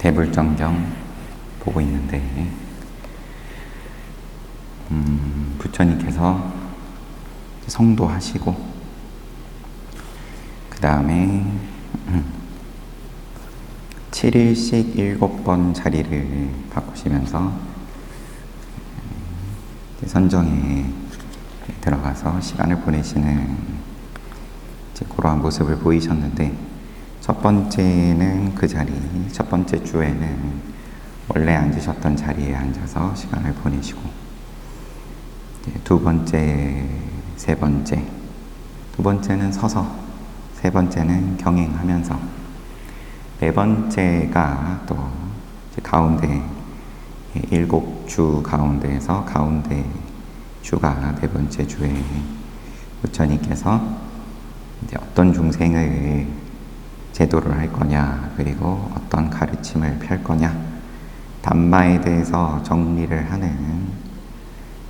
대불정경 보고 있는데 부처님께서 성도하시고 그 다음에 7일씩 7번 자리를 바꾸시면서 선정에 들어가서 시간을 보내시는 그러한 모습을 보이셨는데, 첫 번째는 그 자리, 첫 번째 주에는 원래 앉으셨던 자리에 앉아서 시간을 보내시고, 두 번째, 세 번째, 두 번째는 서서, 세 번째는 경행하면서, 네 번째가 또 가운데 7주 가운데에서 가운데 주가 네 번째 주에 부처님께서 이제 어떤 중생을 제도를 할 거냐, 그리고 어떤 가르침을 펼 거냐, 담마에 대해서 정리를 하는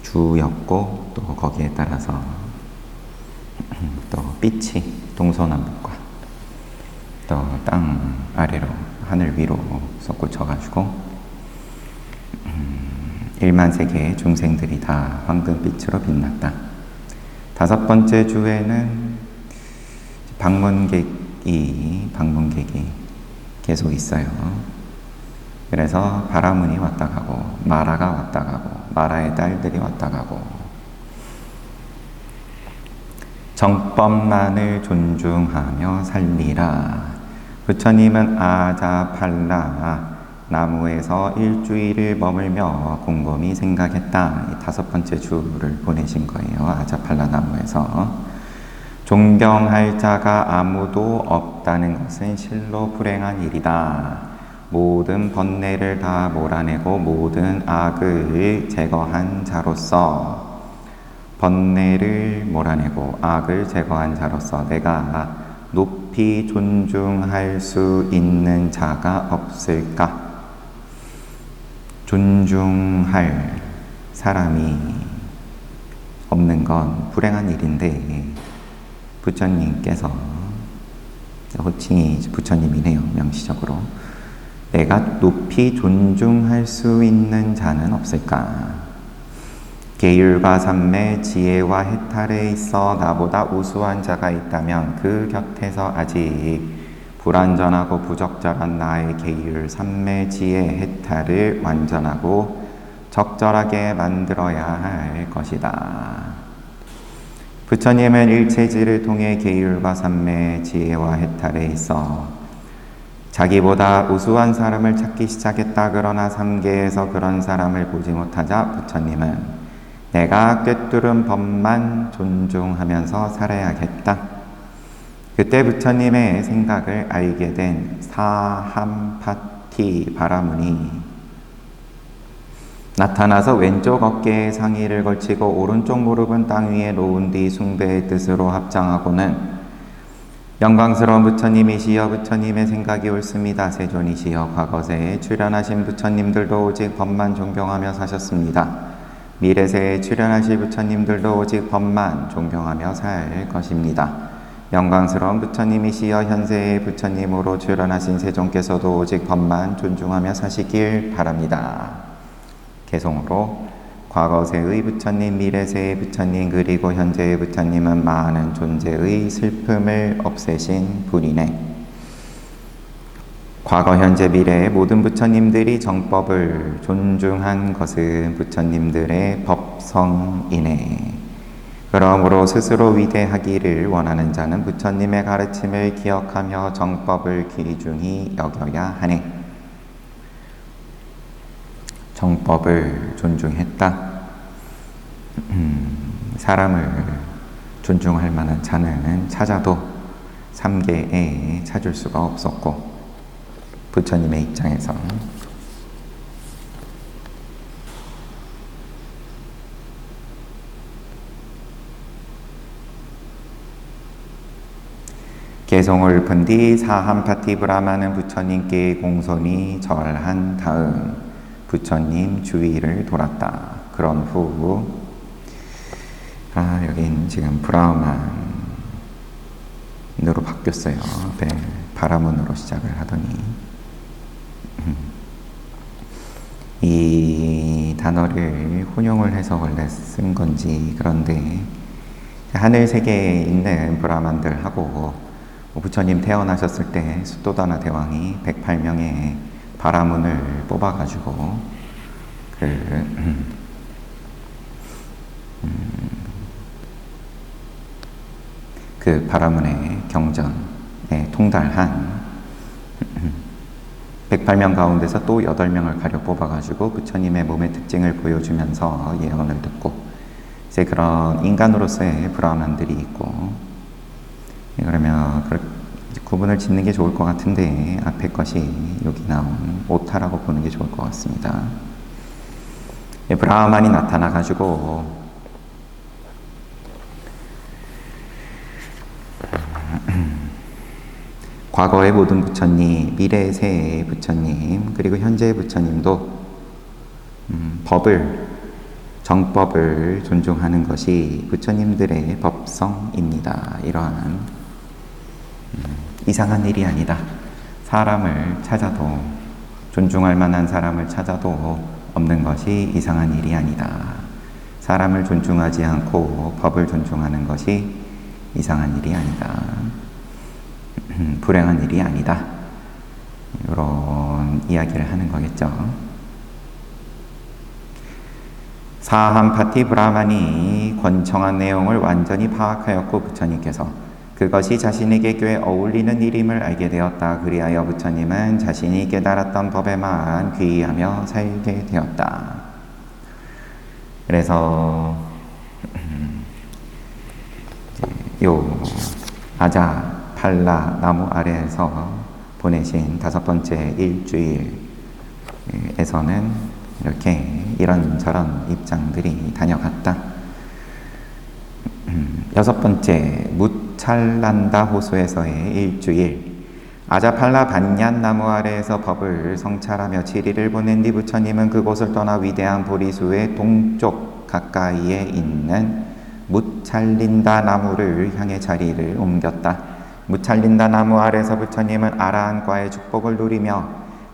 주였고, 또 거기에 따라서 또 빛이 동서남북과 또 땅 아래로 하늘 위로 솟구쳐가지고 1만 세계의 중생들이 다 황금빛으로 빛났다. 다섯 번째 주에는 방문객이 계속 있어요. 그래서 바라문이 왔다 가고, 마라가 왔다 가고, 마라의 딸들이 왔다 가고, 정법만을 존중하며 살리라. 부처님은 아자팔라 나무에서 일주일을 머물며 곰곰이 생각했다. 이 다섯 번째 주를 보내신 거예요. 아자팔라 나무에서. 존경할 자가 아무도 없다는 것은 실로 불행한 일이다. 모든 번뇌를 다 몰아내고 모든 악을 제거한 자로서, 번뇌를 몰아내고 악을 제거한 자로서 내가 높이 존중할 수 있는 자가 없을까? 존중할 사람이 없는 건 불행한 일인데, 부처님께서, 호칭이 부처님이네요, 명시적으로. 내가 높이 존중할 수 있는 자는 없을까? 계율과 삼매, 지혜와 해탈에 있어 나보다 우수한 자가 있다면 그 곁에서 아직 불완전하고 부적절한 나의 계율, 삼매, 지혜, 해탈을 완전하고 적절하게 만들어야 할 것이다. 부처님은 일체지를 통해 계율과 삼매, 지혜와 해탈에 있어 자기보다 우수한 사람을 찾기 시작했다. 그러나 삼계에서 그런 사람을 보지 못하자 부처님은 내가 꿰뚫은 법만 존중하면서 살아야겠다. 그때 부처님의 생각을 알게 된 사함파티 바라문이 나타나서 왼쪽 어깨에 상의를 걸치고 오른쪽 무릎은 땅 위에 놓은 뒤 숭배의 뜻으로 합장하고는 영광스러운 부처님이시여, 부처님의 생각이 옳습니다. 세존이시여, 과거세에 출현하신 부처님들도 오직 법만 존경하며 사셨습니다. 미래세에 출현하실 부처님들도 오직 법만 존경하며 살 것입니다. 영광스러운 부처님이시여, 현세의 부처님으로 출현하신 세존께서도 오직 법만 존중하며 사시길 바랍니다. 개송으로 과거세의 부처님, 미래세의 부처님, 그리고 현재의 부처님은 많은 존재의 슬픔을 없애신 분이네. 과거, 현재, 미래의 모든 부처님들이 정법을 존중한 것은 부처님들의 법성이네. 그러므로 스스로 위대하기를 원하는 자는 부처님의 가르침을 기억하며 정법을 귀중히 여겨야 하네. 정법을 존중했다. 사람을 존중할 만한 자는 찾아도 삼계에 찾을 수가 없었고, 부처님의 입장에서 개송을 푼 뒤 사함파티 브라마는 부처님께 공손히 절한 다음 부처님 주위를 돌았다. 그런 후 여긴 지금 브라만으로 바뀌었어요. 바라문으로 시작을 하더니 이 단어를 혼용을 해서 원래 쓴 건지, 그런데 하늘 세계에 있는 브라만들하고 부처님 태어나셨을 때 수도다나 대왕이 108명의 바라문을 뽑아가지고 그 바라문의 경전에 통달한 108명 가운데서 또 8명을 가려 뽑아가지고 부처님의 몸의 특징을 보여주면서 예언을 듣고, 이제 그런 인간으로서의 브라만들이 있고, 그러면 구분을 짓는 게 좋을 것 같은데 앞에 것이 여기 나온 오타라고 보는 게 좋을 것 같습니다. 브라만이 나타나가지고 과거의 모든 부처님, 미래의 새 부처님, 그리고 현재의 부처님도 정법을 존중하는 것이 부처님들의 법성입니다. 이러한 이상한 일이 아니다. 사람을 찾아도, 존중할 만한 사람을 찾아도 없는 것이 이상한 일이 아니다. 사람을 존중하지 않고 법을 존중하는 것이 이상한 일이 아니다. 불행한 일이 아니다. 이런 이야기를 하는 거겠죠. 사함파티 브라만이 권청한 내용을 완전히 파악하였고 부처님께서 그것이 자신에게 꽤 어울리는 일임을 알게 되었다. 그리하여 부처님은 자신이 깨달았던 법에만 귀의하며 살게 되었다. 그래서 요 아자 팔라 나무 아래에서 보내신 5번째 일주일에서는 이렇게 이런저런 입장들이 다녀갔다. 6번째 무찰란다 호수에서의 일주일, 아자팔라 반얀 나무 아래에서 법을 성찰하며 7일을 보낸 뒤 부처님은 그곳을 떠나 위대한 보리수의 동쪽 가까이에 있는 무찰린다 나무를 향해 자리를 옮겼다. 무찰린다 나무 아래에서 부처님은 아라한과의 축복을 누리며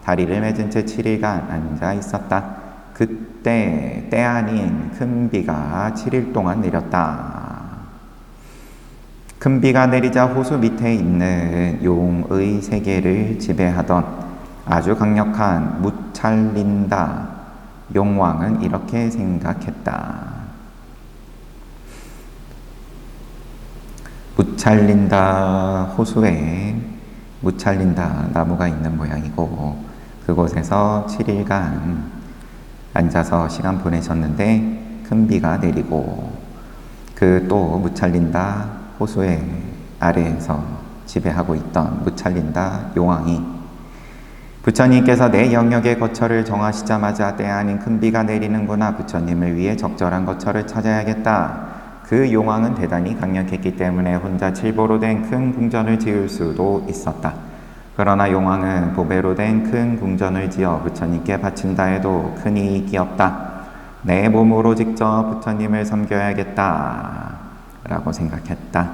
다리를 맺은 채 7일간 앉아 있었다. 그때 때 아닌 큰 비가 7일 동안 내렸다. 큰 비가 내리자 호수 밑에 있는 용의 세계를 지배하던 아주 강력한 무찰린다 용왕은 이렇게 생각했다. 무찰린다 호수에 무찰린다 나무가 있는 모양이고, 그곳에서 7일간 앉아서 시간 보내셨는데 큰 비가 내리고, 그 또 무찰린다 호수의 아래에서 지배하고 있던 무찰린다 용왕이 부처님께서 내 영역의 거처를 정하시자마자 때 아닌 큰 비가 내리는구나. 부처님을 위해 적절한 거처를 찾아야겠다. 그 용왕은 대단히 강력했기 때문에 혼자 칠보로 된 큰 궁전을 지을 수도 있었다. 그러나 용왕은 보배로 된 큰 궁전을 지어 부처님께 바친다 해도 큰 이익이 없다. 내 몸으로 직접 부처님을 섬겨야겠다 라고 생각했다.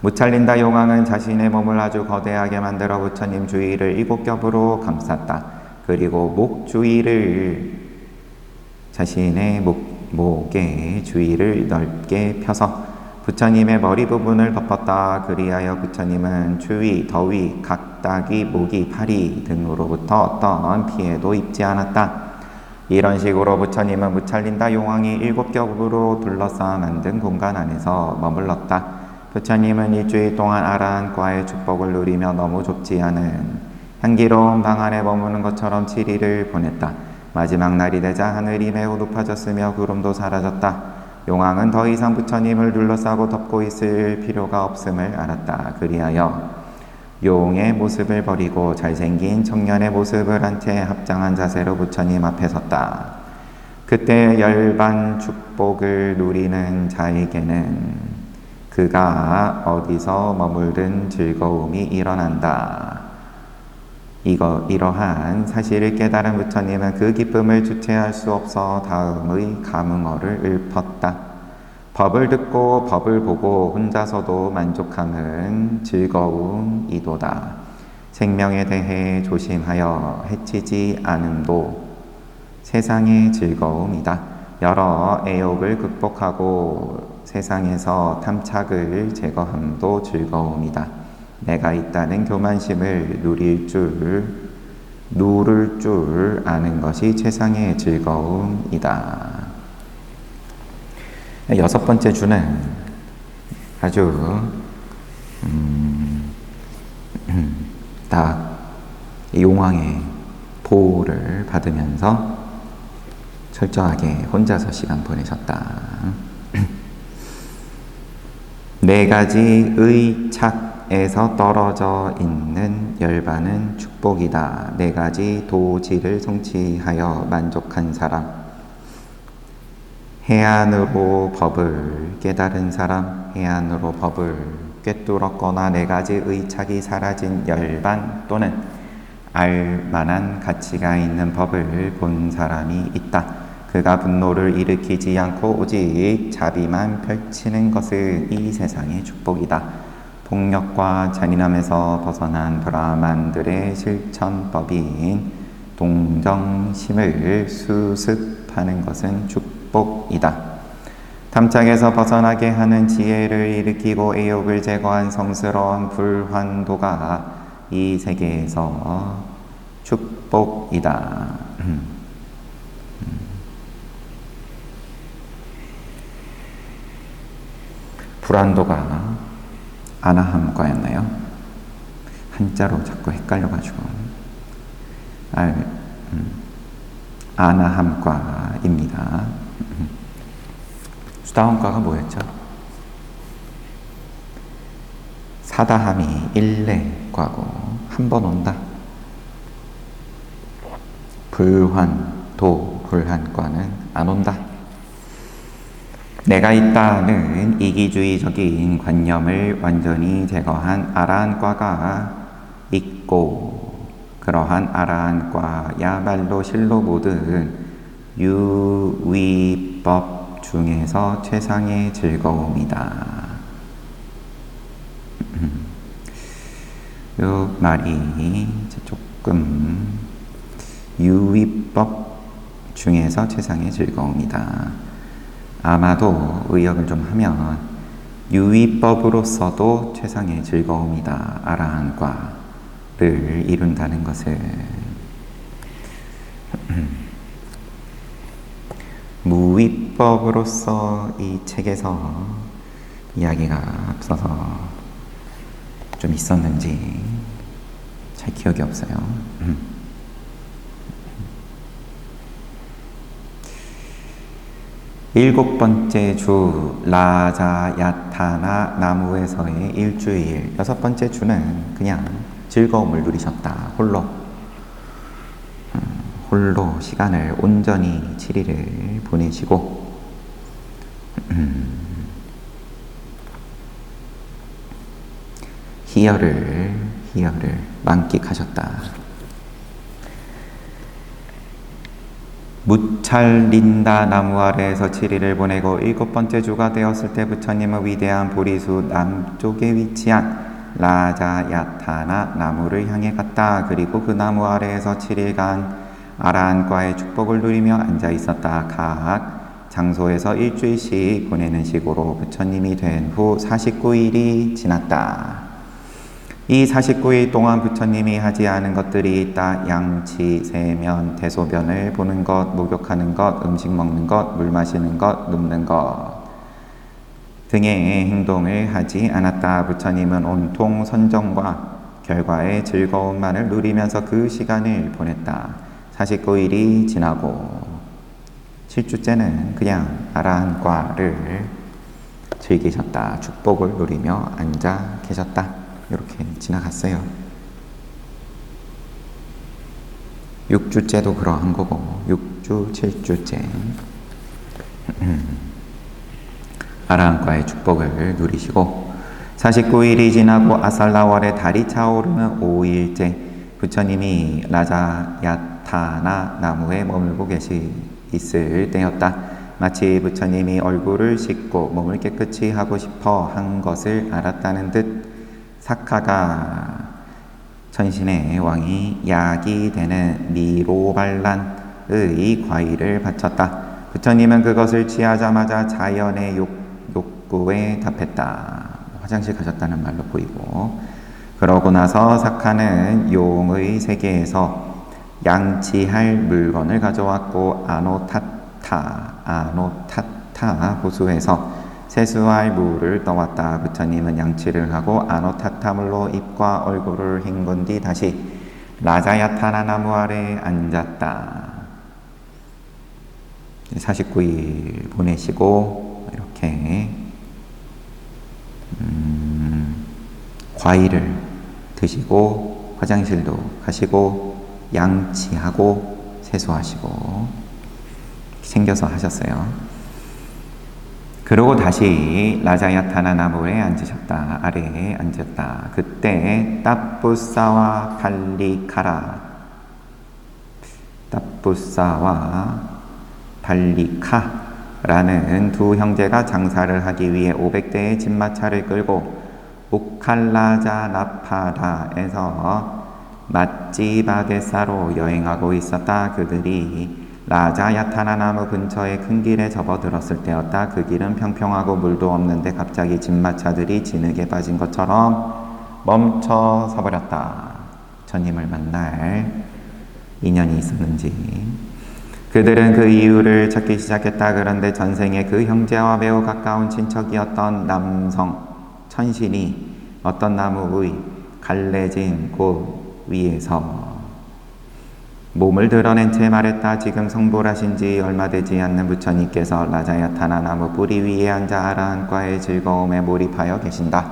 무찰린다 용왕은 자신의 몸을 아주 거대하게 만들어 부처님 주위를 7겹으로 감쌌다. 그리고 목 주위를 자신의 목의 주위를 넓게 펴서 부처님의 머리 부분을 덮었다. 그리하여 부처님은 추위, 더위, 각다기, 모기, 파리 등으로부터 어떤 피해도 입지 않았다. 이런 식으로 부처님은 무찰린다 용왕이 7겹으로 둘러싸 만든 공간 안에서 머물렀다. 부처님은 일주일 동안 아라한과의 축복을 누리며 너무 좁지 않은 향기로운 방 안에 머무는 것처럼 7일을 보냈다. 마지막 날이 되자 하늘이 매우 높아졌으며 구름도 사라졌다. 용왕은 더 이상 부처님을 둘러싸고 덮고 있을 필요가 없음을 알았다. 그리하여 용의 모습을 버리고 잘생긴 청년의 모습을 한 채 합장한 자세로 부처님 앞에 섰다. 그때 열반 축복을 누리는 자에게는 그가 어디서 머물든 즐거움이 일어난다. 이러한 사실을 깨달은 부처님은 그 기쁨을 주체할 수 없어 다음의 감응어를 읊었다. 법을 듣고 법을 보고 혼자서도 만족함은 즐거움이도다. 생명에 대해 조심하여 해치지 않음도 세상의 즐거움이다. 여러 애욕을 극복하고 세상에서 탐착을 제거함도 즐거움이다. 내가 있다는 교만심을 누를 줄 아는 것이 세상의 즐거움이다. 여섯 번째 주는 아주 딱 용왕의 보호를 받으면서 철저하게 혼자서 시간 보내셨다. 네 가지의 착에서 떨어져 있는 열반은 축복이다. 네 가지 도지를 성취하여 만족한 사람, 해안으로 법을 깨달은 사람, 해안으로 법을 꿰뚫었거나 네 가지의 착이 사라진 열반 또는 알만한 가치가 있는 법을 본 사람이 있다. 그가 분노를 일으키지 않고 오직 자비만 펼치는 것은 이 세상의 축복이다. 폭력과 잔인함에서 벗어난 브라만들의 실천법인 동정심을 수습하는 것은 축복이다. 탐착에서 벗어나게 하는 지혜를 일으키고 애욕을 제거한 성스러운 불환도가 이 세계에서 축복이다. 불안도가 아나함과였나요? 한자로 자꾸 헷갈려가지고 아나함과입니다. 수다원과가 뭐였죠? 사다함이 일례과고 한 번 온다. 불환과는 안 온다. 내가 있다는 이기주의적인 관념을 완전히 제거한 아라한과가 있고, 그러한 아라한과야말로 실로 모든 유위법 중에서 최상의 즐거움이다. 이 말이 조금 유위법 중에서 최상의 즐거움이다. 아마도 의역을 좀 하면 유위법으로서도 최상의 즐거움이다. 아라한과를 이룬다는 것을 무위법으로서 이 책에서 이야기가 앞서서 좀 있었는지 잘 기억이 없어요. 일곱 번째 주 라자야타나 나무에서의 일주일. 여섯 번째 주는 그냥 즐거움을 누리셨다. 홀로 시간을 온전히 7일을 보내시고 희열을 만끽하셨다. 무찰린다 나무 아래에서 7일을 보내고 일곱 번째 주가 되었을 때 부처님은 위대한 보리수 남쪽에 위치한 라자야타나 나무를 향해 갔다. 그리고 그 나무 아래에서 7일간 아라한과의 축복을 누리며 앉아 있었다. 각 장소에서 일주일씩 보내는 식으로 부처님이 된 후 49일이 지났다. 이 49일 동안 부처님이 하지 않은 것들이 있다. 양치, 세면, 대소변을 보는 것, 목욕하는 것, 음식 먹는 것, 물 마시는 것, 눕는 것 등의 행동을 하지 않았다. 부처님은 온통 선정과 결과의 즐거움만을 누리면서 그 시간을 보냈다. 49일이 지나고 7주째는 그냥 아라한과를 즐기셨다. 축복을 누리며 앉아 계셨다. 이렇게 지나갔어요. 6주째도 그러한 거고 6주, 7주째 아라한과의 축복을 누리시고 49일이 지나고 아살라월에 달이 차오르는 5일째 부처님이 라자야타나 나무에 머물고 있을 때였다. 마치 부처님이 얼굴을 씻고 몸을 깨끗이 하고 싶어 한 것을 알았다는 듯 사카가 천신의 왕이 약이 되는 미로발란 하나의 과일을 바쳤다. 부처님은 그것을 취하자마자 자연의 욕구에 답했다. 화장실 가셨다는 말로 보이고, 그러고 나서 사카는 용의 세계에서 양치할 물건을 가져왔고 아노타타 호수에서 세수할 물을 떠왔다. 부처님은 양치를 하고 아노타타 물로 입과 얼굴을 헹군 뒤 다시 라자야타나 나무 아래 앉았다. 49일 보내시고 이렇게 과일을 드시고 화장실도 가시고 양치하고 세수하시고 챙겨서 하셨어요. 그러고 다시 라자야타나 나무에 앉으셨다. 아래에 앉았다. 그때 따뿌사와 발리카라는 두 형제가 장사를 하기 위해 500대의 진마차를 끌고 우칼라자 나파다에서 맛지바데사로 여행하고 있었다. 그들이 라자야타나 나무 근처의 큰 길에 접어들었을 때였다. 그 길은 평평하고 물도 없는데 갑자기 진마차들이 진흙에 빠진 것처럼 멈춰 서버렸다. 부처님을 만날 인연이 있었는지 그들은 그 이유를 찾기 시작했다. 그런데 전생에 그 형제와 매우 가까운 친척이었던 남성 천신이 어떤 나무의 갈래진 곳 위에서 몸을 드러낸 채 말했다. 지금 성불하신 지 얼마 되지 않는 부처님께서 라자야타나 나무 뿌리 위에 앉아 아라한과의 즐거움에 몰입하여 계신다.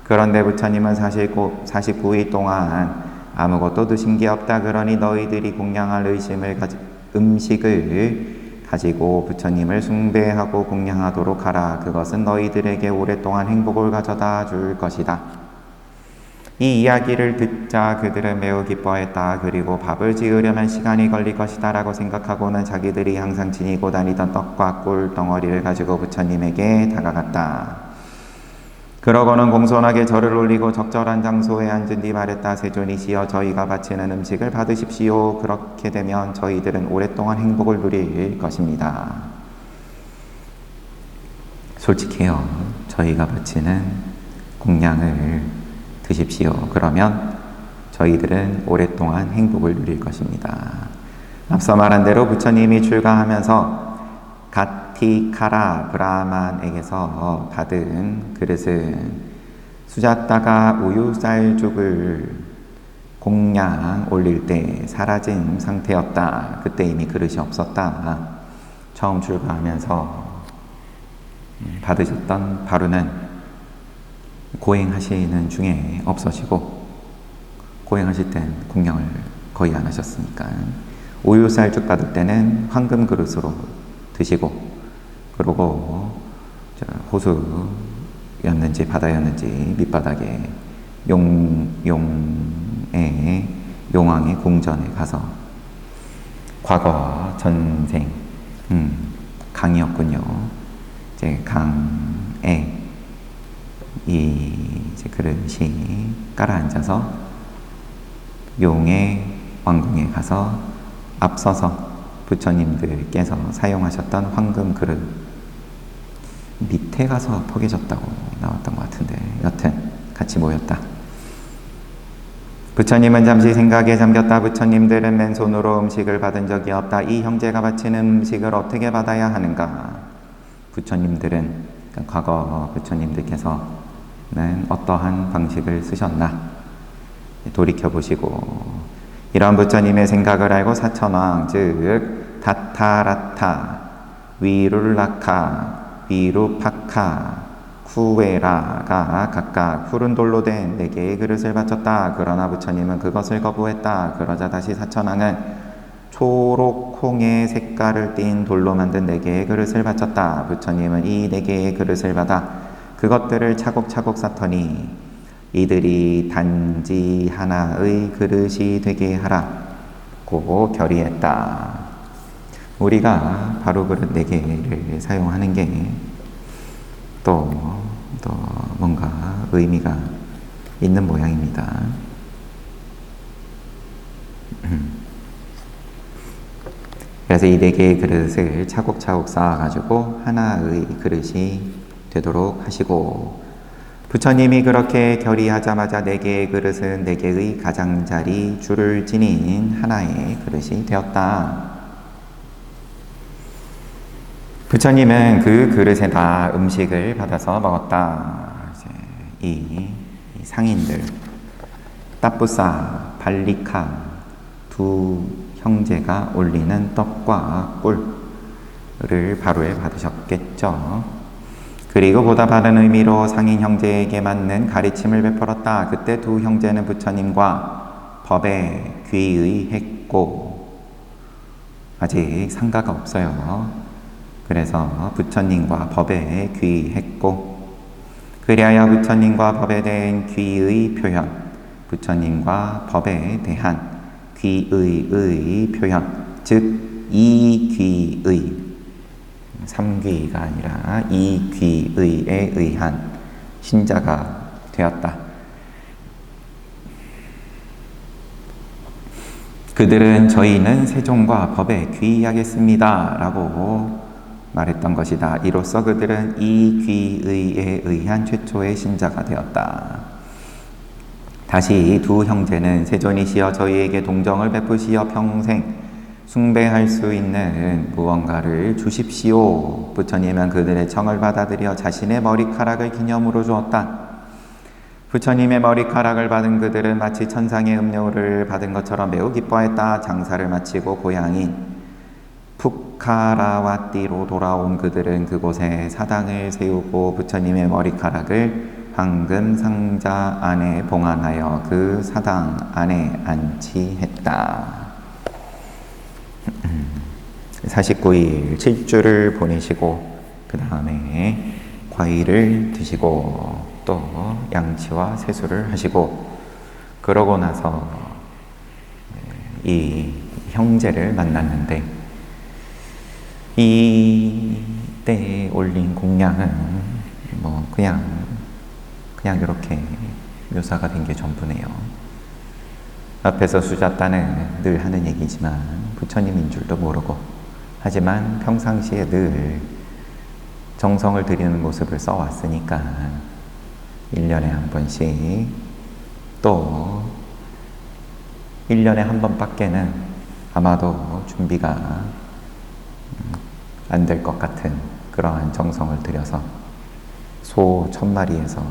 그런데 부처님은 49일 동안 아무것도 드신 게 없다. 그러니 너희들이 공양할 음식을 가지고 부처님을 숭배하고 공양하도록 하라. 그것은 너희들에게 오랫동안 행복을 가져다 줄 것이다. 이 이야기를 듣자 그들은 매우 기뻐했다. 그리고 밥을 지으려면 시간이 걸릴 것이다 라고 생각하고는 자기들이 항상 지니고 다니던 떡과 꿀 덩어리를 가지고 부처님에게 다가갔다. 그러고는 공손하게 절을 올리고 적절한 장소에 앉은 뒤 말했다. 세존이시여, 저희가 바치는 음식을 받으십시오. 그렇게 되면 저희들은 오랫동안 행복을 누릴 것입니다. 솔직해요. 저희가 바치는 공양을 드십시오. 그러면 저희들은 오랫동안 행복을 누릴 것입니다. 앞서 말한 대로 부처님이 출가하면서 가티카라 브라만에게서 받은 그릇은 수자따가 우유쌀죽을 공양 올릴 때 사라진 상태였다. 그때 이미 그릇이 없었다. 처음 출가하면서 받으셨던 바루는 고행하시는 중에 없어지고, 고행하실 땐 공양을 거의 안 하셨으니까 우유쌀죽 받을 때는 황금 그릇으로 드시고, 그리고 호수였는지 바다였는지 밑바닥에 용왕의 궁전에 가서, 과거 전생 강이었군요. 이제 강에 이제 그릇이 깔아앉아서 용의 왕궁에 가서 앞서서 부처님들께서 사용하셨던 황금 그릇 밑에 가서 포개졌다고 나왔던 것 같은데, 여튼 같이 모였다. 부처님은 잠시 생각에 잠겼다. 부처님들은 맨손으로 음식을 받은 적이 없다. 이 형제가 바치는 음식을 어떻게 받아야 하는가? 부처님들은, 그러니까 과거 부처님들께서는 어떠한 방식을 쓰셨나? 돌이켜보시고 이런 부처님의 생각을 알고 사천왕, 즉 다타라타, 위룰라카, 위루파카, 쿠웨라가 각각 푸른 돌로 된 4개의 그릇을 바쳤다. 그러나 부처님은 그것을 거부했다. 그러자 다시 사천왕은 초록 콩의 색깔을 띤 돌로 만든 4개의 그릇을 바쳤다. 부처님은 이 4개의 그릇을 받아 그것들을 차곡차곡 쌓더니 이들이 단지 하나의 그릇이 되게 하라고 결의했다. 우리가 바로 그릇 4개를 사용하는 게 또 뭔가 의미가 있는 모양입니다. 그래서 이 네 개의 그릇을 차곡차곡 쌓아가지고 하나의 그릇이 되도록 하시고, 부처님이 그렇게 결의하자마자 네 개의 그릇은 네 개의 가장자리 줄을 지닌 하나의 그릇이 되었다. 부처님은 그 그릇에다 음식을 받아서 먹었다. 이제 이 상인들, 따뿌사, 발리카 두 형제가 올리는 떡과 꿀을 바로에 받으셨겠죠. 그리고 보다 바른 의미로 상인 형제에게 맞는 가르침을 베풀었다. 그때 두 형제는 부처님과 법에 귀의했고, 아직 상가가 없어요. 그래서 부처님과 법에 귀의했고, 그리하여 부처님과 법에 대한 귀의 표현, 부처님과 법에 대한 귀의의 표현, 즉 이귀의, 삼귀가 아니라 이귀의에 의한 신자가 되었다. 그들은 저희는 세종과 법에 귀의하겠습니다 라고 말했던 것이다. 이로써 그들은 이귀의에 의한 최초의 신자가 되었다. 다시 두 형제는 세존이시여 저희에게 동정을 베푸시어 평생 숭배할 수 있는 무언가를 주십시오. 부처님은 그들의 청을 받아들여 자신의 머리카락을 기념으로 주었다. 부처님의 머리카락을 받은 그들은 마치 천상의 음료를 받은 것처럼 매우 기뻐했다. 장사를 마치고 고향인 푸카라와띠로 돌아온 그들은 그곳에 사당을 세우고 부처님의 머리카락을 황금 상자 안에 봉안하여 그 사당 안에 안치했다. 49일 7주를 보내시고 그 다음에 과일을 드시고 또 양치와 세수를 하시고, 그러고 나서 이 형제를 만났는데, 이때 올린 공양은 뭐 그냥 이렇게 묘사가 된 게 전부네요. 앞에서 수자따는 늘 하는 얘기지만 부처님인 줄도 모르고, 하지만 평상시에 늘 정성을 들이는 모습을 써왔으니까 1년에 한 번씩, 또 1년에 한 번밖에는 아마도 준비가 안 될 것 같은 그러한 정성을 들여서 소 1000마리에서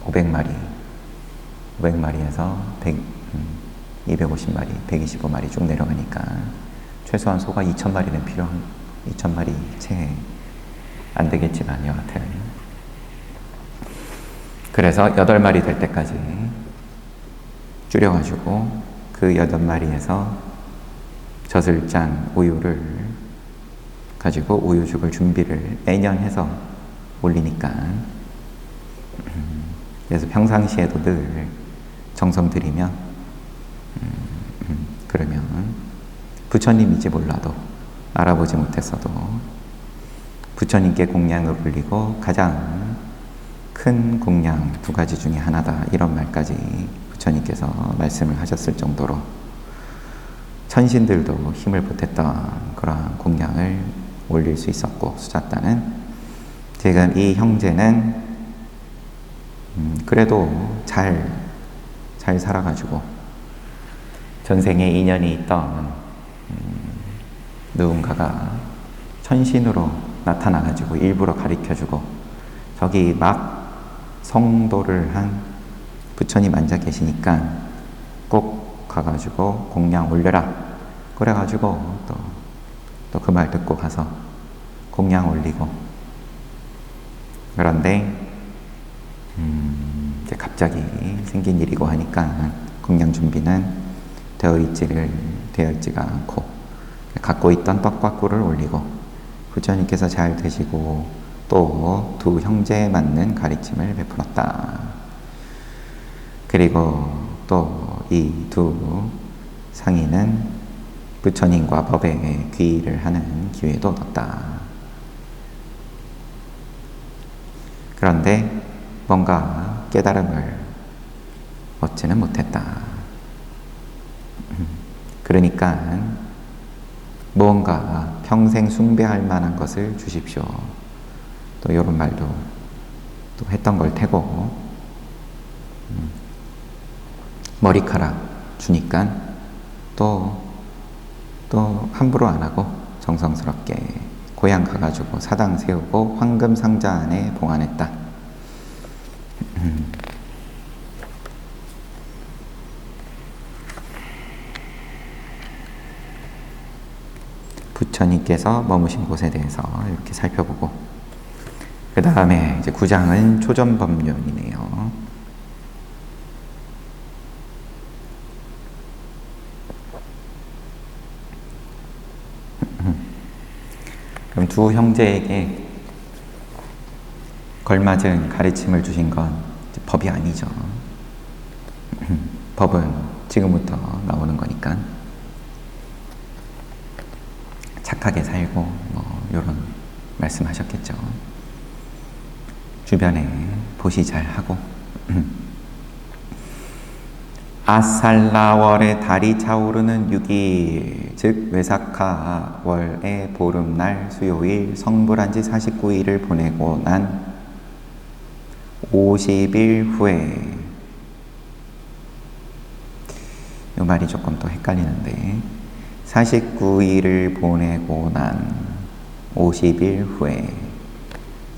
500마리에서 250마리, 125마리 쭉 내려가니까 최소한 소가 2000마리는 필요한, 2000마리 채 안 되겠지만 여하튼 그래서 8마리 될 때까지 줄여가지고 그 8마리에서 젖을 짠 우유를 가지고 우유죽을 준비를 매년 해서 올리니까, 그래서 평상시에도 늘 정성 들이면 그러면 부처님인지 몰라도, 알아보지 못했어도 부처님께 공양을 올리고 가장 큰 공양 2가지 중에 하나다, 이런 말까지 부처님께서 말씀을 하셨을 정도로 천신들도 힘을 보탰던 그러한 공양을 올릴 수 있었고, 수자따는 지금 이 형제는 그래도 잘 살아가지고 전생에 인연이 있던 누군가가 천신으로 나타나가지고 일부러 가르쳐주고, 저기 막 성도를 한 부처님 앉아 계시니까 꼭 가가지고 공양 올려라, 그래가지고 또 그 말 듣고 가서 공양 올리고, 그런데 이제 갑자기 생긴 일이고 하니까 공양 준비는 되어 있지가 않고 갖고 있던 떡과 꿀을 올리고, 부처님께서 잘 드시고 또 두 형제에 맞는 가르침을 베풀었다. 그리고 또 이 두 상인은 부처님과 법에 귀의를 하는 기회도 얻었다. 그런데 뭔가 깨달음을 얻지는 못했다. 그러니까 무언가 평생 숭배할 만한 것을 주십시오. 또 이런 말도 또 했던 걸 테고, 머리카락 주니까 또 함부로 안 하고 정성스럽게 고향 가가지고 사당 세우고 황금 상자 안에 봉안했다. 부처님께서 머무신 곳에 대해서 이렇게 살펴보고, 그 다음에 이제 9장은 초전법륜이네요. 그럼 두 형제에게 걸맞은 가르침을 주신 건 법이 아니죠. 법은 지금부터 나오는 거니까 착하게 살고 이런 말씀하셨겠죠. 주변에 보시 잘 하고. 아살라월의 달이 차오르는 6일, 즉 외사카 월의 보름날 수요일 성불한 지 49일을 보내고 난 50일 후에, 이 말이 조금 또 헷갈리는데, 49일을 보내고 난 50일 후에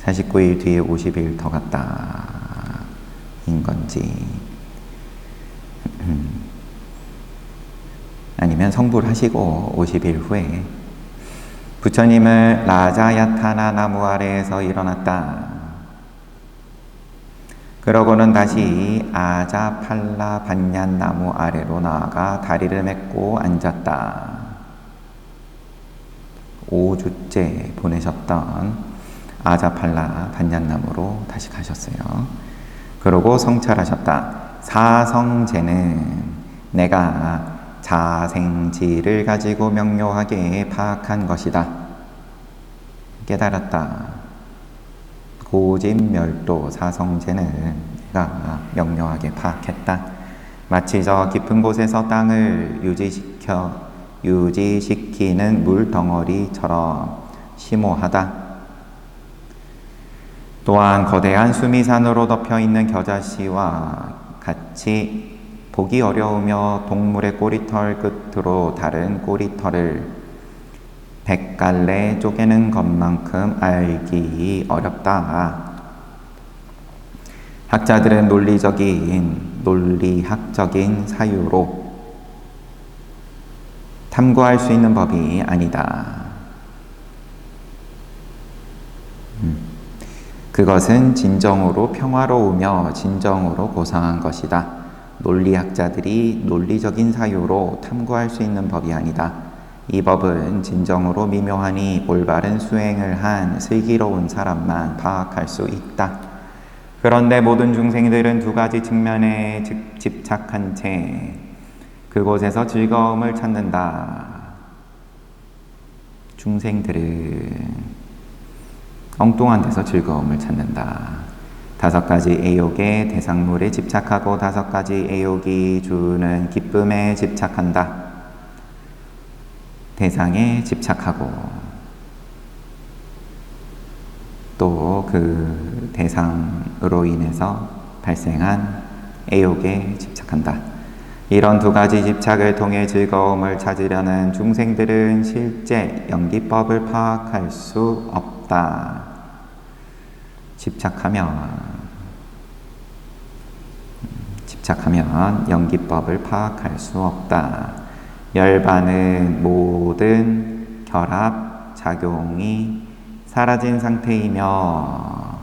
49일 뒤에 50일 더 갔다 인 건지, 아니면 성불하시고 50일 후에 부처님은 라자야타나 나무 아래에서 일어났다. 그러고는 다시 아자팔라 반얀 나무 아래로 나아가 다리를 맺고 앉았다. 5주째 보내셨던 아자팔라 반얀나무로 다시 가셨어요. 그러고 성찰하셨다. 사성제는 내가 자생지를 가지고 명료하게 파악한 것이다. 깨달았다. 고집멸도 사성제는 내가 명료하게 파악했다. 마치 저 깊은 곳에서 땅을 유지시키는 물덩어리처럼 심오하다. 또한 거대한 수미산으로 덮여있는 겨자씨와 같이 보기 어려우며 동물의 꼬리털 끝으로 다른 꼬리털을 100갈래 쪼개는 것만큼 알기 어렵다. 학자들은 논리학적인 사유로 탐구할 수 있는 법이 아니다. 그것은 진정으로 평화로우며 진정으로 고상한 것이다. 논리학자들이 논리적인 사유로 탐구할 수 있는 법이 아니다. 이 법은 진정으로 미묘하니 올바른 수행을 한 슬기로운 사람만 파악할 수 있다. 그런데 모든 중생들은 두 가지 측면에 집착한 채 그곳에서 즐거움을 찾는다. 중생들은 엉뚱한 데서 즐거움을 찾는다. 5가지 애욕의 대상물에 집착하고 5가지 애욕이 주는 기쁨에 집착한다. 대상에 집착하고 또 그 대상으로 인해서 발생한 애욕에 집착한다. 이런 2가지 집착을 통해 즐거움을 찾으려는 중생들은 실제 연기법을 파악할 수 없다. 집착하면 연기법을 파악할 수 없다. 열반은 모든 결합, 작용이 사라진 상태이며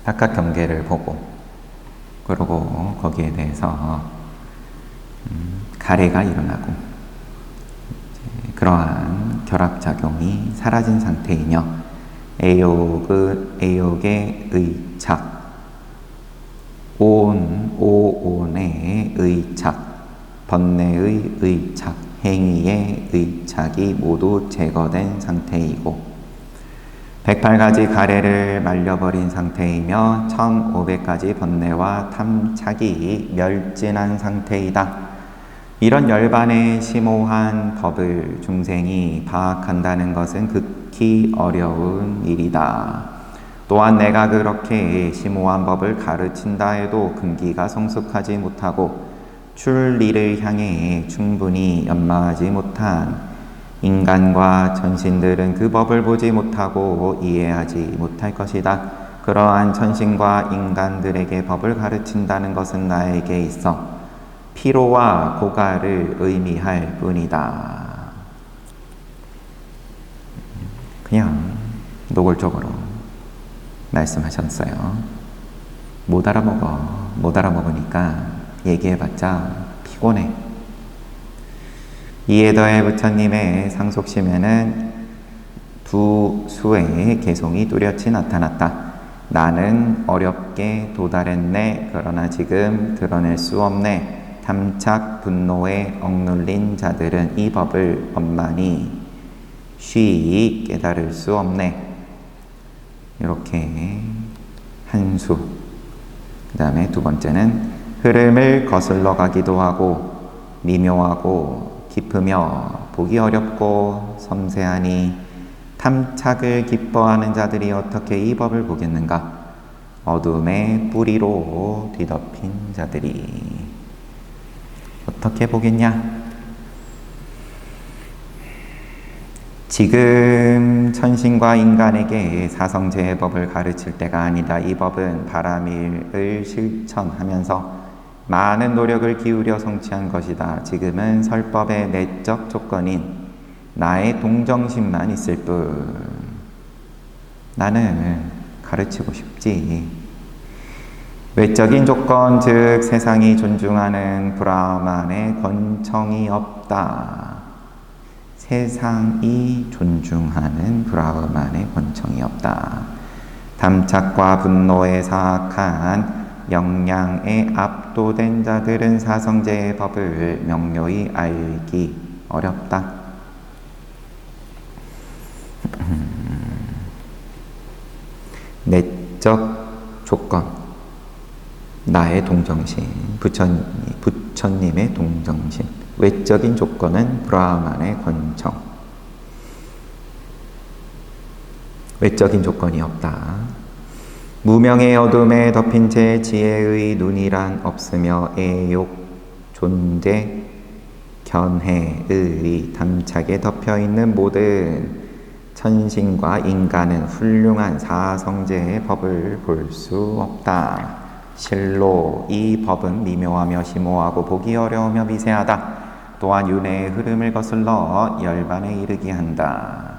각각 경계를 보고 그러고 거기에 대해서 가래가 일어나고 그러한 결합작용이 사라진 상태이며 애욕의 의착, 오온의 의착, 번뇌의 의착, 행위의 의착이 모두 제거된 상태이고 108가지 가래를 말려버린 상태이며 1500가지 번뇌와 탐착이 멸진한 상태이다. 이런 열반의 심오한 법을 중생이 파악한다는 것은 극히 어려운 일이다. 또한 내가 그렇게 심오한 법을 가르친다 해도 근기가 성숙하지 못하고 출리를 향해 충분히 연마하지 못한 인간과 천신들은 그 법을 보지 못하고 이해하지 못할 것이다. 그러한 천신과 인간들에게 법을 가르친다는 것은 나에게 있어 피로와 고가를 의미할 뿐이다. 그냥 노골적으로 말씀하셨어요. 못 알아먹으니까 얘기해봤자 피곤해. 이에 더해 부처님의 상속심에는 두 수의 개송이 뚜렷이 나타났다. 나는 어렵게 도달했네. 그러나 지금 드러낼 수 없네. 탐착 분노에 억눌린 자들은 이 법을 엄만히 쉬이 깨달을 수 없네. 이렇게 한 수. 그 다음에 두 번째는 흐름을 거슬러 가기도 하고 미묘하고 깊으며 보기 어렵고 섬세하니 탐착을 기뻐하는 자들이 어떻게 이 법을 보겠는가? 어둠의 뿌리로 뒤덮인 자들이 어떻게 보겠냐? 지금 천신과 인간에게 사성제의 법을 가르칠 때가 아니다. 이 법은 바라밀을 실천하면서 많은 노력을 기울여 성취한 것이다. 지금은 설법의 내적 조건인 나의 동정심만 있을 뿐. 나는 가르치고 싶지. 외적인 조건, 즉 세상이 존중하는 브라만의 권청이 없다. 세상이 존중하는 브라만의 권청이 없다. 탐착과 분노에 사악한 역량에 압도된 자들은 사성제의 법을 명료히 알기 어렵다. 내적 조건, 나의 동정심, 부처님의 동정심. 외적인 조건은 브라만의 권청. 외적인 조건이 없다. 무명의 어둠에 덮인 채 지혜의 눈이란 없으며 애욕, 존재, 견해의 탐착에 덮여있는 모든 천신과 인간은 훌륭한 사성제의 법을 볼 수 없다. 실로 이 법은 미묘하며 심오하고 보기 어려우며 미세하다. 또한 윤회의 흐름을 거슬러 열반에 이르게 한다.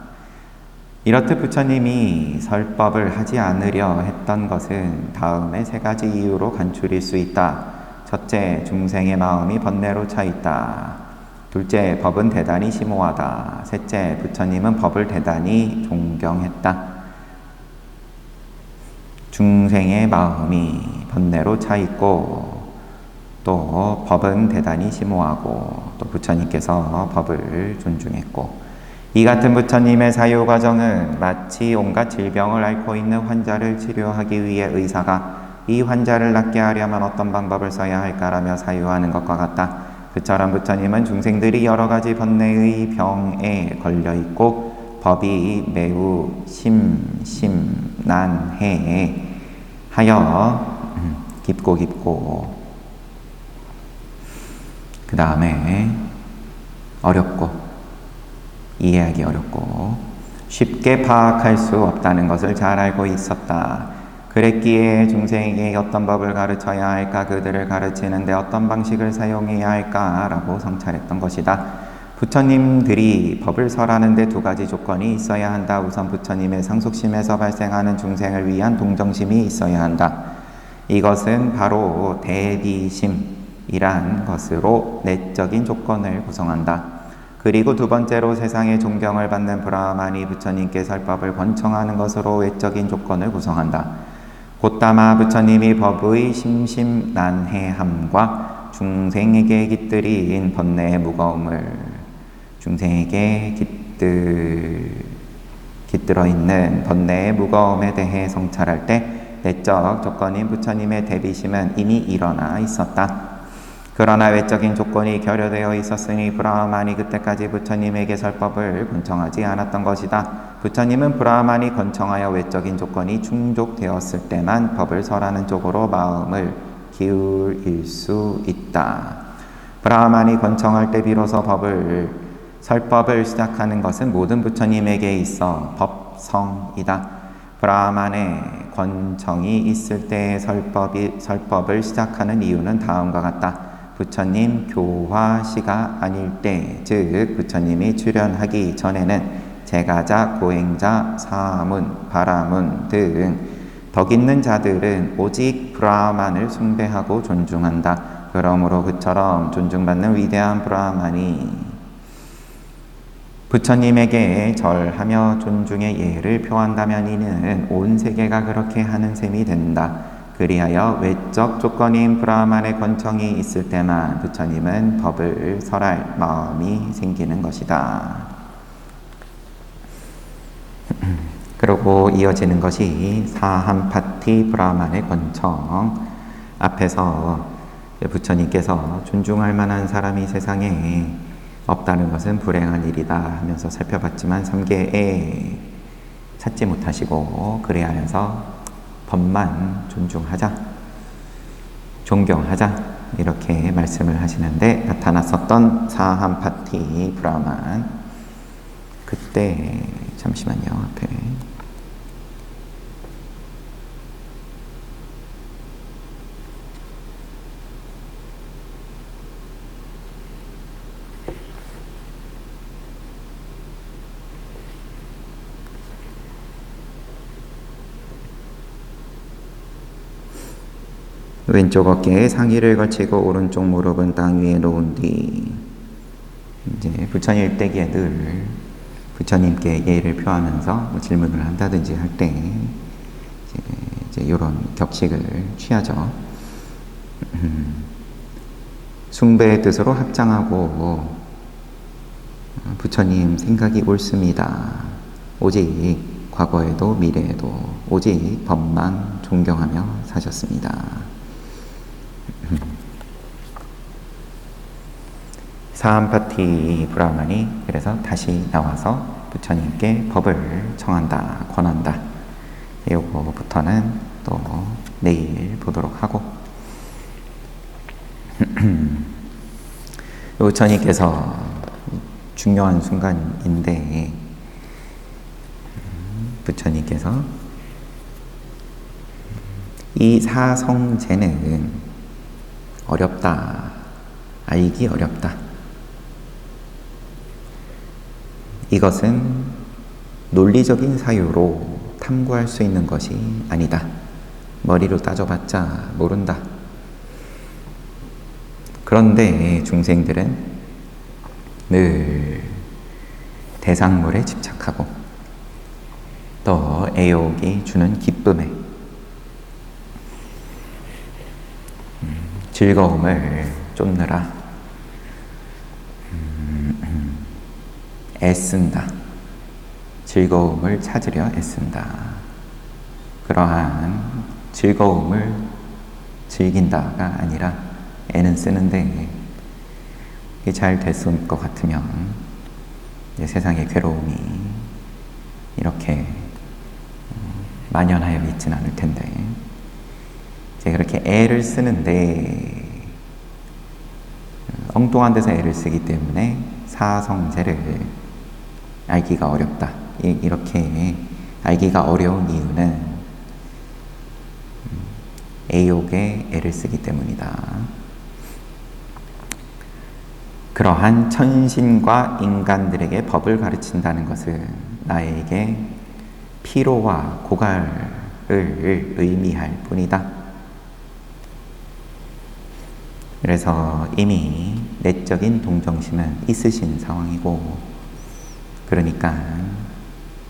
이렇듯 부처님이 설법을 하지 않으려 했던 것은 다음의 세 가지 이유로 간추릴 수 있다. 첫째, 중생의 마음이 번뇌로 차 있다. 둘째, 법은 대단히 심오하다. 셋째, 부처님은 법을 대단히 존경했다. 중생의 마음이 번뇌로 차 있고 또 법은 대단히 심오하고 또 부처님께서 법을 존중했고, 이 같은 부처님의 사유 과정은 마치 온갖 질병을 앓고 있는 환자를 치료하기 위해 의사가 이 환자를 낫게 하려면 어떤 방법을 써야 할까라며 사유하는 것과 같다. 그처럼 부처님은 중생들이 여러 가지 번뇌의 병에 걸려 있고 법이 매우 심심난해 하여 깊고 그 다음에 어렵고 이해하기 어렵고 쉽게 파악할 수 없다는 것을 잘 알고 있었다. 그랬기에 중생에게 어떤 법을 가르쳐야 할까, 그들을 가르치는데 어떤 방식을 사용해야 할까라고 성찰했던 것이다. 부처님들이 법을 설하는데 두 가지 조건이 있어야 한다. 우선 부처님의 상속심에서 발생하는 중생을 위한 동정심이 있어야 한다. 이것은 바로 대비심이란 것으로 내적인 조건을 구성한다. 그리고 두 번째로 세상의 존경을 받는 브라만이 부처님께 설법을 권청하는 것으로 외적인 조건을 구성한다. 곧다마 부처님이 법의 심심난해함과 중생에게 깃들인 번뇌의 무거움을, 중생에게 깃들어 있는 번뇌의 무거움에 대해 성찰할 때 내적 조건인 부처님의 대비심은 이미 일어나 있었다. 그러나 외적인 조건이 결여되어 있었으니 브라흐만이 그때까지 부처님에게 설법을 권청하지 않았던 것이다. 부처님은 브라흐만이 권청하여 외적인 조건이 충족되었을 때만 법을 설하는 쪽으로 마음을 기울일 수 있다. 브라흐만이 권청할 때 비로소 설법을 시작하는 것은 모든 부처님에게 있어 법성이다. 브라흐만의 권청이 있을 때 설법을 시작하는 이유는 다음과 같다. 부처님 교화시가 아닐 때, 즉 부처님이 출현하기 전에는 제가자, 고행자, 사문, 바라문 등 덕 있는 자들은 오직 브라흐만을 숭배하고 존중한다. 그러므로 그처럼 존중받는 위대한 브라흐만이 부처님에게 절하며 존중의 예를 표한다면 이는 온 세계가 그렇게 하는 셈이 된다. 그리하여 외적 조건인 브라흐만의 권청이 있을 때만 부처님은 법을 설할 마음이 생기는 것이다. 그리고 이어지는 것이 사함파티 브라흐만의 권청. 앞에서 부처님께서 존중할 만한 사람이 세상에 없다는 것은 불행한 일이다 하면서 살펴봤지만 3계에 찾지 못하시고 그래하면서 법만 존중하자, 존경하자 이렇게 말씀을 하시는데 나타났었던 사함파티 브라흐만, 그때 잠시만요 앞에 왼쪽 어깨에 상의를 걸치고 오른쪽 무릎은 땅 위에 놓은 뒤, 이제 부처님 일대기에 늘 부처님께 예의를 표하면서 뭐 질문을 한다든지 할 때 이제 이런 격식을 취하죠. 숭배의 뜻으로 합장하고 부처님 생각이 옳습니다. 오직 과거에도 미래에도 오직 법만 존경하며 사셨습니다. 사함파티 브라흐만이 그래서 다시 나와서 부처님께 법을 청한다, 권한다. 이거부터는 또 내일 보도록 하고 부처님께서 중요한 순간인데 부처님께서 이 사성제는 어렵다, 알기 어렵다. 이것은 논리적인 사유로 탐구할 수 있는 것이 아니다. 머리로 따져봤자 모른다. 그런데 중생들은 늘 대상물에 집착하고 또 애욕이 주는 기쁨에 즐거움을 쫓느라 애쓴다. 즐거움을 찾으려 애쓴다. 그러한 즐거움을 즐긴다가 아니라 애는 쓰는데 이게 잘 될 것 같으면 이제 세상의 괴로움이 이렇게 만연하여 있진 않을 텐데 이제 그렇게 애를 쓰는데 엉뚱한 데서 애를 쓰기 때문에 사성제를 알기가 어렵다. 이렇게 알기가 어려운 이유는 애욕에 애를 쓰기 때문이다. 그러한 천신과 인간들에게 법을 가르친다는 것은 나에게 피로와 고갈을 의미할 뿐이다. 그래서 이미 내적인 동정심은 있으신 상황이고 그러니까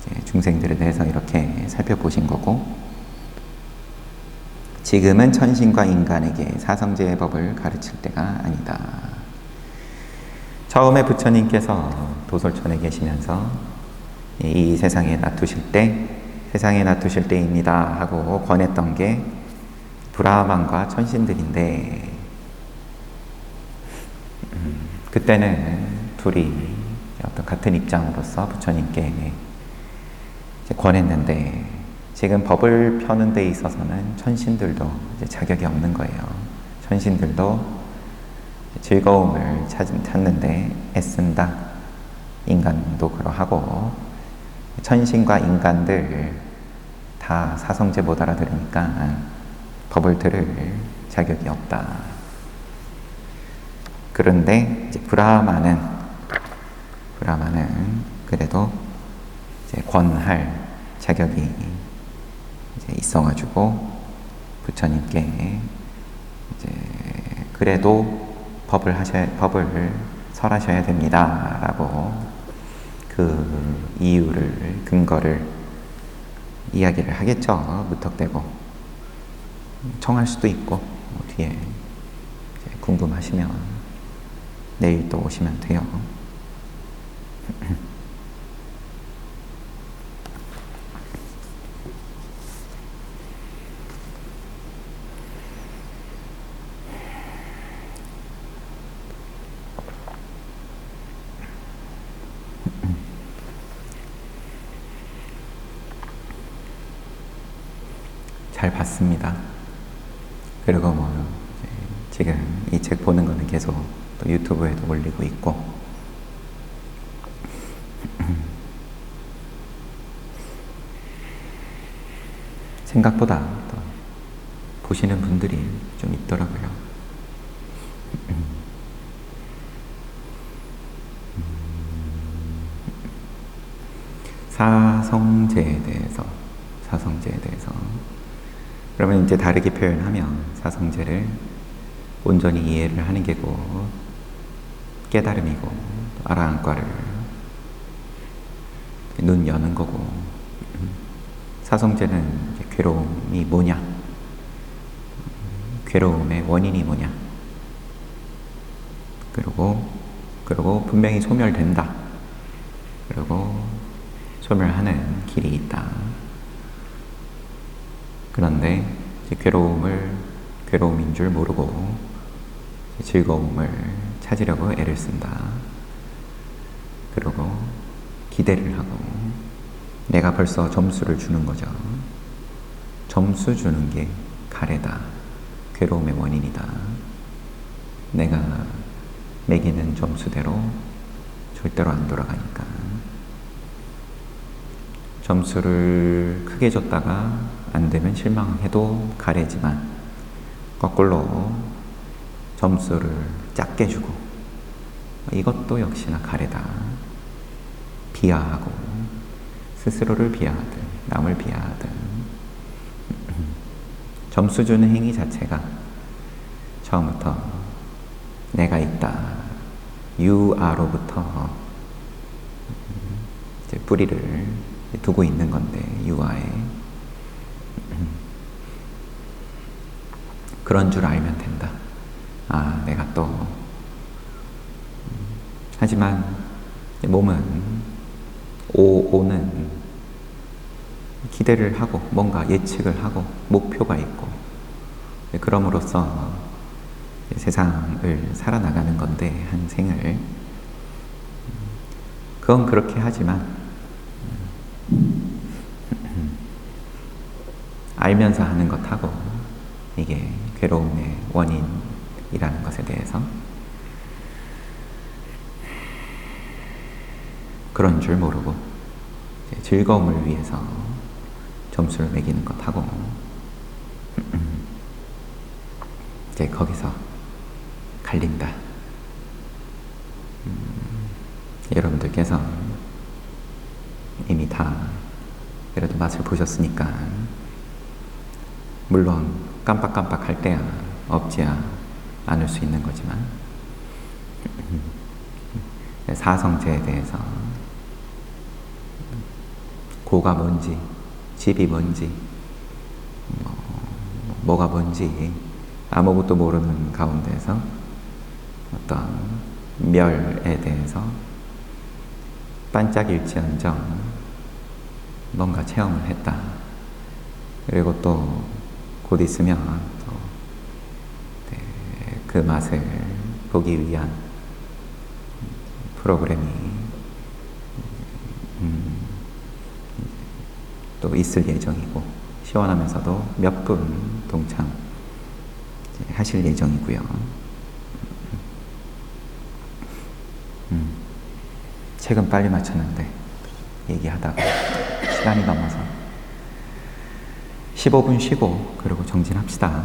이제 중생들에 대해서 이렇게 살펴보신 거고 지금은 천신과 인간에게 사성제의 법을 가르칠 때가 아니다. 처음에 부처님께서 도솔천에 계시면서 이 세상에 놔두실 때입니다 하고 권했던 게 브라흐만과 천신들인데 그때는 둘이 어떤 같은 입장으로서 부처님께 이제 권했는데, 지금 법을 펴는 데 있어서는 천신들도 이제 자격이 없는 거예요. 천신들도 즐거움을 찾는데 애쓴다. 인간도 그러하고, 천신과 인간들 다 사성제 못 알아들으니까 법을 들을 자격이 없다. 그런데 이제 브라마는 그래도 이제 권할 자격이 이제 있어가지고 부처님께 이제 그래도 법을 설하셔야 됩니다라고 그 이유를, 근거를 이야기를 하겠죠. 무턱대고 청할 수도 있고, 뒤에 이제 궁금하시면 내일 또 오시면 돼요. 잘 봤습니다. 그리고 지금 이 책 보는 거는 계속 또 유튜브에도 올리고 있고, 생각보다 또 보시는 분들이 좀 있더라고요. 사성제에 대해서 그러면 이제 다르게 표현하면 사성제를 온전히 이해를 하는 게 곧 깨달음이고, 아라한과를 눈 여는 거고, 사성제는 이제 괴로움이 뭐냐, 괴로움의 원인이 뭐냐, 그리고 분명히 소멸된다, 그리고 소멸하는 길이 있다. 그런데 이제 괴로움인 줄 모르고 즐거움을 찾으려고 애를 쓴다. 그리고 기대를 하고, 내가 벌써 점수를 주는 거죠. 점수 주는 게 가래다. 괴로움의 원인이다. 내가 매기는 점수대로 절대로 안 돌아가니까. 점수를 크게 줬다가 안 되면 실망해도 가래지만, 거꾸로 점수를 작게 주고, 이것도 역시나 가래다. 비하하고, 스스로를 비하하든 남을 비하하든 점수 주는 행위 자체가 처음부터 내가 있다, 유아로부터 이제 뿌리를 두고 있는 건데, 유아에 그런 줄 알면 된다. 아, 내가 또 하지만 몸은 오는 기대를 하고, 뭔가 예측을 하고, 목표가 있고, 그럼으로써 세상을 살아나가는 건데, 한 생을. 그건 그렇게 하지만 알면서 하는 것하고, 이게 괴로움의 원인이라는 것에 대해서 그런 줄 모르고 즐거움을 위해서 점수를 매기는 것하고, 이제 거기서 갈린다. 여러분들께서 이미 다 그래도 맛을 보셨으니까, 물론 깜빡깜빡할 때야 없지 않을 수 있는 거지만, 사성제에 대해서 고가 뭔지, 집이 뭔지, 뭐가 뭔지 아무것도 모르는 가운데서 어떤 멸에 대해서 반짝일지언정 뭔가 체험을 했다. 그리고 또 곧 있으면 또 그 맛을 보기 위한 프로그램이 또 있을 예정이고, 시원하면서도 몇 분 동참 하실 예정이고요. 책은 빨리 마쳤는데 얘기하다가 시간이 넘어서 15분 쉬고 그리고 정진합시다.